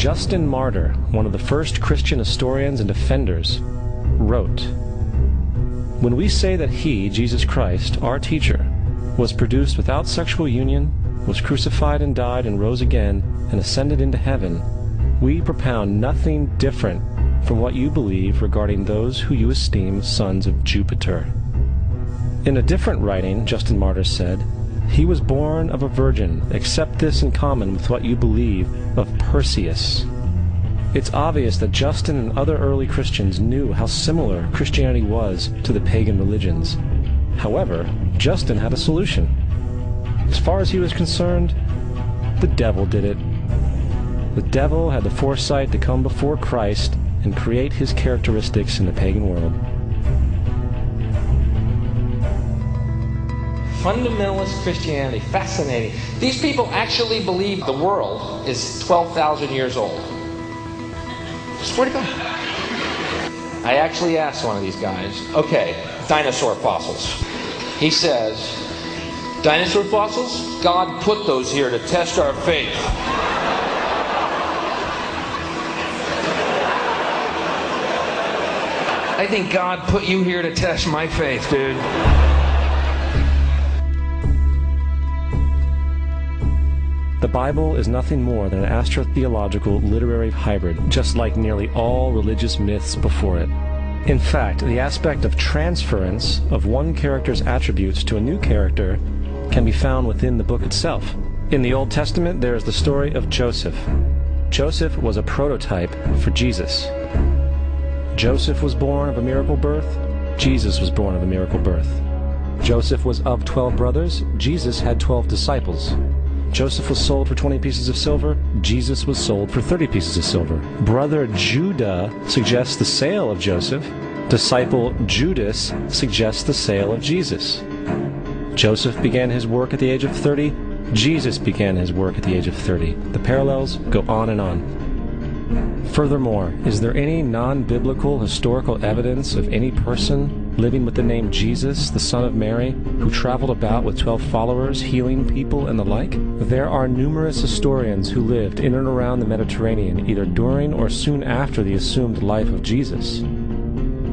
Justin Martyr, one of the first Christian historians and defenders, wrote, "When we say that he, Jesus Christ, our teacher, was produced without sexual union, was crucified and died and rose again, and ascended into heaven, we propound nothing different from what you believe regarding those who you esteem sons of Jupiter." In a different writing, Justin Martyr said, "He was born of a virgin, except this in common with what you believe of Perseus." It's obvious that Justin and other early Christians knew how similar Christianity was to the pagan religions. However, Justin had a solution. As far as he was concerned, the devil did it. The devil had the foresight to come before Christ and create his characteristics in the pagan world. Fundamentalist Christianity, fascinating. These people actually believe the world is 12,000 years old. Swear to God. I actually asked one of these guys, okay, dinosaur fossils. He says, dinosaur fossils? God put those here to test our faith. I think God put you here to test my faith, dude. The Bible is nothing more than an astrotheological literary hybrid, just like nearly all religious myths before it. In fact, the aspect of transference of one character's attributes to a new character can be found within the book itself. In the Old Testament, there is the story of Joseph. Joseph was a prototype for Jesus. Joseph was born of a miracle birth. Jesus was born of a miracle birth. Joseph was of 12 brothers. Jesus had 12 disciples. Joseph was sold for 20 pieces of silver. Jesus was sold for 30 pieces of silver. Brother Judah suggests the sale of Joseph. Disciple Judas suggests the sale of Jesus. Joseph began his work at the age of 30. Jesus began his work at the age of 30. The parallels go on and on. Furthermore, is there any non-biblical historical evidence of any person living with the name Jesus, the son of Mary, who traveled about with 12 followers, healing people and the like? There are numerous historians who lived in and around the Mediterranean, either during or soon after the assumed life of Jesus.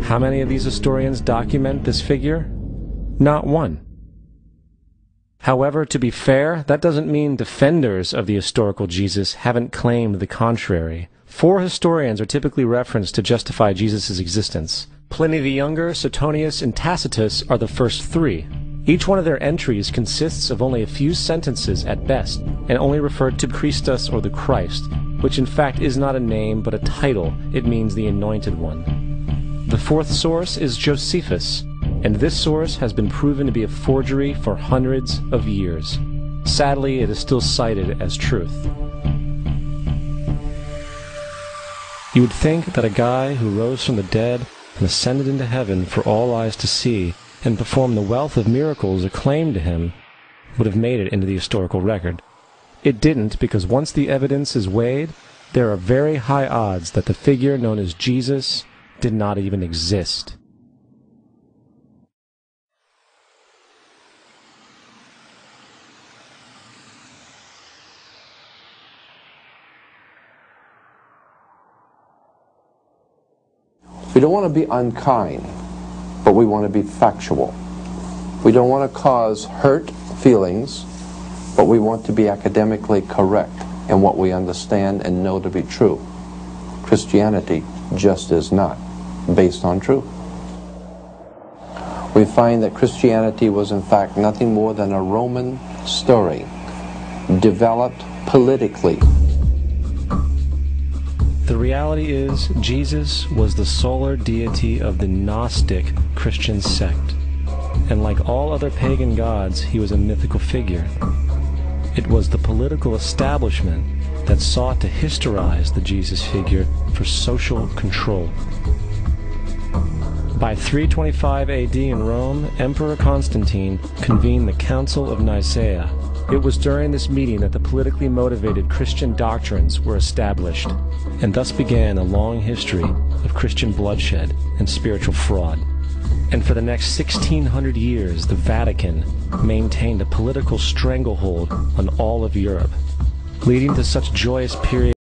How many of these historians document this figure? Not one. However, to be fair, that doesn't mean defenders of the historical Jesus haven't claimed the contrary. 4 historians are typically referenced to justify Jesus' existence. Pliny the Younger, Suetonius, and Tacitus are the first 3. Each one of their entries consists of only a few sentences at best, and only referred to Christus or the Christ, which in fact is not a name but a title. It means the Anointed One. The 4th source is Josephus, and this source has been proven to be a forgery for hundreds of years. Sadly, it is still cited as truth. You would think that a guy who rose from the dead and ascended into heaven for all eyes to see and performed the wealth of miracles acclaimed to him would have made it into the historical record. It didn't, because once the evidence is weighed, there are very high odds that the figure known as Jesus did not even exist. We don't want to be unkind, but we want to be factual. We don't want to cause hurt feelings, but we want to be academically correct in what we understand and know to be true. Christianity just is not based on truth. We find that Christianity was in fact nothing more than a Roman story, developed politically. The reality is, Jesus was the solar deity of the Gnostic Christian sect, and like all other pagan gods, he was a mythical figure. It was the political establishment that sought to historize the Jesus figure for social control. By 325 AD in Rome, Emperor Constantine convened the Council of Nicaea. It was during this meeting that the politically motivated Christian doctrines were established, and thus began a long history of Christian bloodshed and spiritual fraud. And for the next 1600 years, the Vatican maintained a political stranglehold on all of Europe, leading to such joyous periods